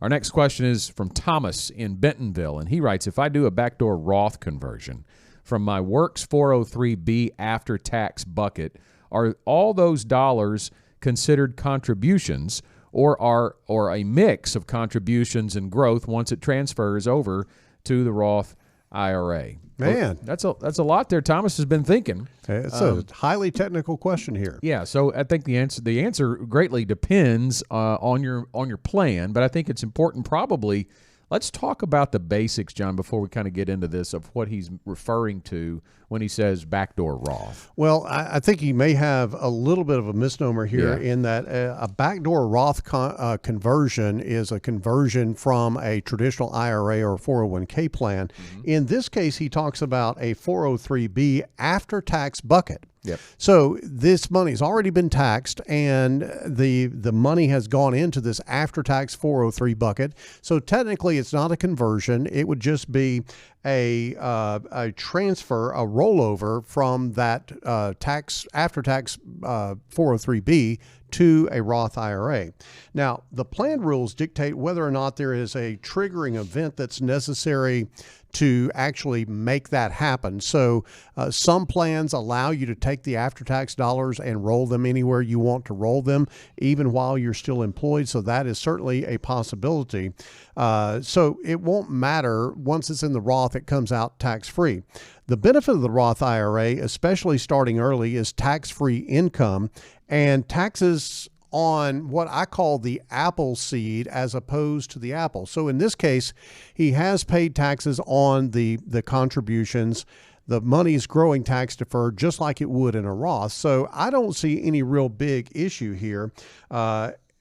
Our next question is from Thomas in Bentonville, and he writes, if I do a backdoor Roth conversion from my Works 403B after-tax bucket, are all those dollars considered contributions or a mix of contributions and growth once it transfers over to the Roth IRA? Man, that's a lot there. Thomas has been thinking. It's a highly technical question here. Yeah, so I think the answer greatly depends on your plan, but I think it's important probably. Let's talk about the basics, John, before we kind of get into this of what he's referring to when he says backdoor Roth. Well, I think he may have a little bit of a misnomer here in that a backdoor Roth conversion is a conversion from a traditional IRA or 401k plan. Mm-hmm. In this case, he talks about a 403B after-tax bucket. Yep. So this money's already been taxed, and the money has gone into this after-tax 403 bucket. So technically, it's not a conversion. It would just be a transfer, a rollover from that after-tax 403B to a Roth IRA. Now, the plan rules dictate whether or not there is a triggering event that's necessary to actually make that happen. So some plans allow you to take the after-tax dollars and roll them anywhere you want to roll them, even while you're still employed. So that is certainly a possibility. So it won't matter. Once it's in the Roth, it comes out tax-free. The benefit of the Roth IRA, especially starting early, is tax-free income and taxes on what I call the apple seed as opposed to the apple. So in this case, he has paid taxes on the contributions. The money is growing tax deferred just like it would in a Roth. So I don't see any real big issue here.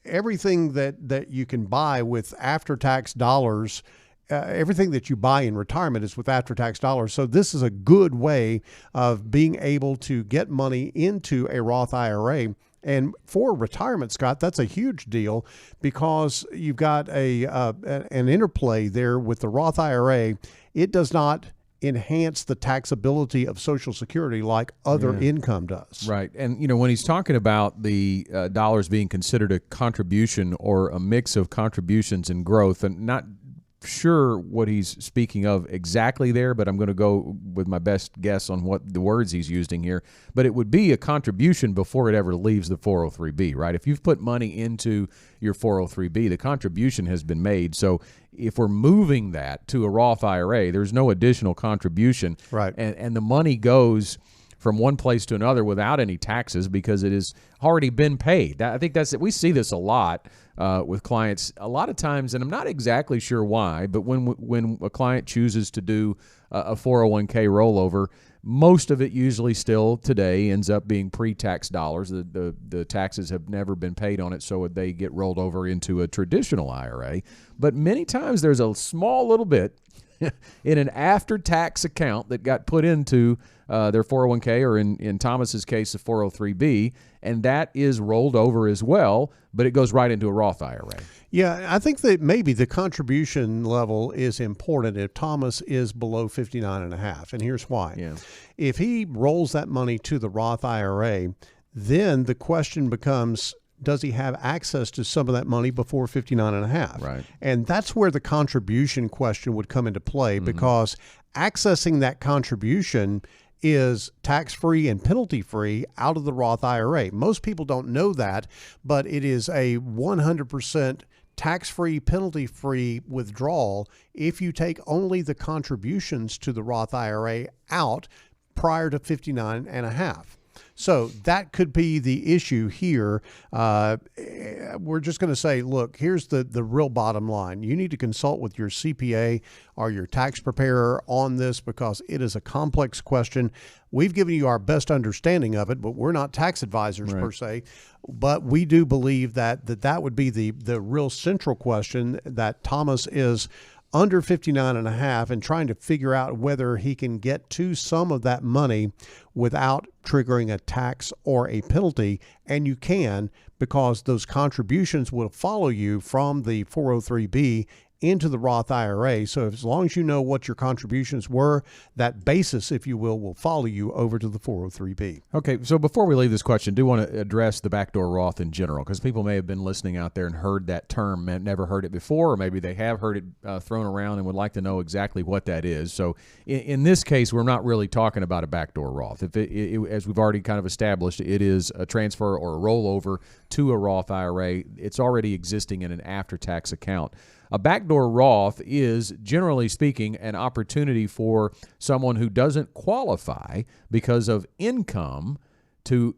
Everything that you can buy with after-tax dollars, everything that you buy in retirement is with after-tax dollars. So this is a good way of being able to get money into a Roth IRA. And for retirement, Scott, that's a huge deal because you've got an interplay there with the Roth IRA. It does not enhance the taxability of Social Security like other income does. Right. And, when he's talking about the dollars being considered a contribution or a mix of contributions and growth, and not sure what he's speaking of exactly there, but I'm going to go with my best guess on what the words he's using here. But it would be a contribution before it ever leaves the 403B, right? If you've put money into your 403B, the contribution has been made. So if we're moving that to a Roth IRA, there's no additional contribution. Right. And the money goes from one place to another without any taxes because it has already been paid. I think that's it. We see this a lot with clients a lot of times, and I'm not exactly sure why, but when a client chooses to do a 401k rollover, most of it usually still today ends up being pre-tax dollars. The taxes have never been paid on it, so they get rolled over into a traditional IRA. But many times there's a small little bit in an after-tax account that got put into their 401k, or in Thomas's case, the 403B, and that is rolled over as well, but it goes right into a Roth IRA. Yeah, I think that maybe the contribution level is important if Thomas is below 59.5, and here's why. Yeah. If he rolls that money to the Roth IRA, then the question becomes, does he have access to some of that money before 59.5? Right. And that's where the contribution question would come into play, because accessing that contribution is tax-free and penalty-free out of the Roth IRA. Most people don't know that, but it is a 100% tax-free, penalty-free withdrawal if you take only the contributions to the Roth IRA out prior to 59.5. So that could be the issue here. We're just going to say, look, here's the real bottom line. You need to consult with your CPA or your tax preparer on this because it is a complex question. We've given you our best understanding of it, but we're not tax advisors per se. But we do believe that would be the real central question, that Thomas is under 59.5 and trying to figure out whether he can get to some of that money without triggering a tax or a penalty. And you can, because those contributions will follow you from the 403B into the Roth IRA. So as long as you know what your contributions were, that basis, if you will follow you over to the 403B. Okay, so before we leave this question, I do want to address the backdoor Roth in general, because people may have been listening out there and heard that term, never heard it before, or maybe they have heard it thrown around and would like to know exactly what that is. So in this case, we're not really talking about a backdoor Roth. If as we've already kind of established, it is a transfer or a rollover to a Roth IRA. It's already existing in an after-tax account. A backdoor Roth is, generally speaking, an opportunity for someone who doesn't qualify because of income to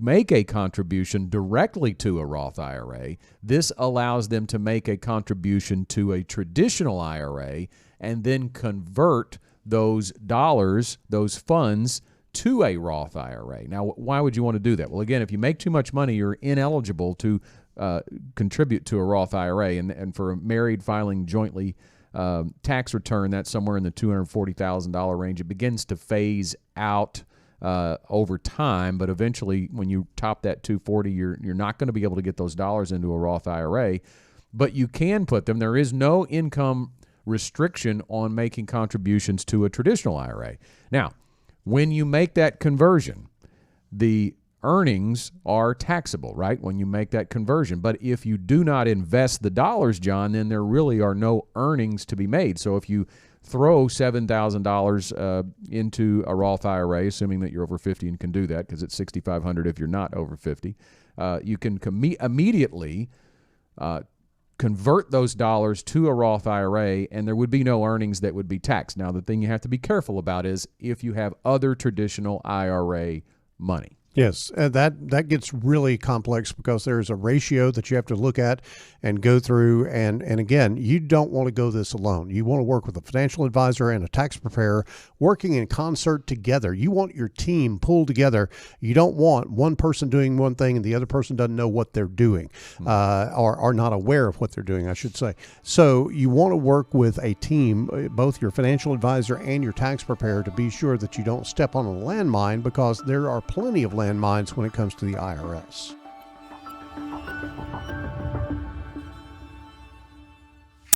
make a contribution directly to a Roth IRA. This allows them to make a contribution to a traditional IRA and then convert those dollars, those funds, to a Roth IRA. Now, why would you want to do that? Well, again, if you make too much money, you're ineligible to contribute to a Roth IRA, and for a married filing jointly tax return, that's somewhere in the $240,000 range. It begins to phase out over time, but eventually, when you top that 240, you're not going to be able to get those dollars into a Roth IRA, but you can put them. There is no income restriction on making contributions to a traditional IRA. Now, when you make that conversion, the earnings are taxable, right, when you make that conversion. But if you do not invest the dollars, John, then there really are no earnings to be made. So if you throw $7,000 into a Roth IRA, assuming that you're over 50 and can do that, because it's $6,500 if you're not over 50, you can immediately convert those dollars to a Roth IRA, and there would be no earnings that would be taxed. Now, the thing you have to be careful about is if you have other traditional IRA money. Yes, that gets really complex because there's a ratio that you have to look at and go through. And again, you don't want to go this alone. You want to work with a financial advisor and a tax preparer working in concert together. You want your team pulled together. You don't want one person doing one thing and the other person doesn't know what they're doing, or are not aware of what they're doing, I should say. So you want to work with a team, both your financial advisor and your tax preparer, to be sure that you don't step on a landmine, because there are plenty of landmines when it comes to the IRS.